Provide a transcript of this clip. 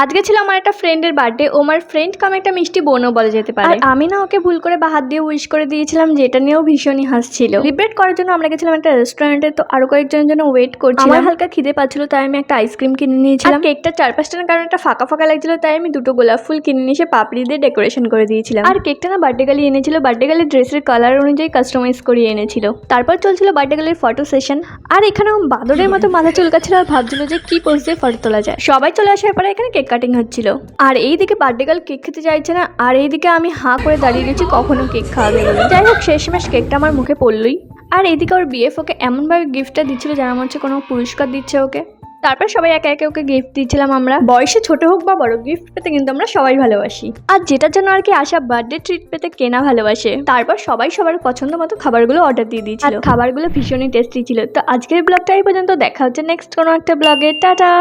আজকে ছিল আমার একটা ফ্রেন্ডের বার্থডে। ও আমার ফ্রেন্ড কাম একটা মিষ্টি বোনও বলা যেতে পারে। আর আমি না ওকে ভুল করে হাত দিয়ে উইশ করে দিয়েছিলাম, যেটা নিয়েও ভীষণই হাসছিল। সেলিব্রেট করার জন্য আমরা গেছিলাম একটা রেস্টুরেন্টে। তো আরো কয়েকজনের জন্য ওয়েট করছিলাম। আমার হালকা খিদে পাচ্ছিল, তাই আমি একটা আইসক্রিম কিনে নিয়েছিলাম। কেকটা 4-5টার কারণে একটা ফাঁকা ফাঁকা লাগছিল, তাই আমি দুটো গোলাপ ফুল কিনে নিয়ে এসে পাপড়ি দিয়ে ডেকোরেশন করে দিয়েছিলাম। আর কেকটা না বার্থডে গার্ল এনেছিল, বার্থডে গার্লের ড্রেসের কালার অনুযায়ী কাস্টমাইজ করিয়ে এনেছিল। তারপর চলছিল বার্থডে গার্লের ফটো সেশন। আর এখানেও বাদরের মতো মাথা চুলকাচ্ছিল আর ভাবছিল যে কি পোজ দিয়ে ফটো তোলা যায়। সবাই চলে আসার পরে এখানে কেক কাটিং হচ্ছিল। আর এইদিকে বার্থডে গার্ল কেক খেতে চাইছে না, আর এইদিকে আমি হাঁ করে দাঁড়িয়ে গেছি কখনো কেক খাওয়াবে বলে। যাই হোক, শেষমেশ কেকটা আমার মুখে পড়লই। আর এইদিকে ওর বিএফ ওকে এমনভাবে গিফটটা দিচ্ছিল যেন মনে হচ্ছে কোনো পুরস্কার দিচ্ছে ওকে। তারপর সবাই একে একে ওকে গিফট দিচ্ছিলাম আমরা। বয়সে ছোট হোক বা বড়, গিফট পেতে কিন্তু আমরা সবাই ভালোবাসি। আর যেটার জন্য আর কি আসা বার্থডে ট্রিট পেতে কেনা ভালোবাসে। তারপর সবাই সবার পছন্দ মতো খাবারগুলো অর্ডার দিয়ে দিয়েছিল। খাবারগুলো ভীষণই টেস্টি ছিল। তো আজকের ব্লগটা এই পর্যন্ত, দেখা হচ্ছে নেক্সট কোনো একটা ব্লগে। টাটা।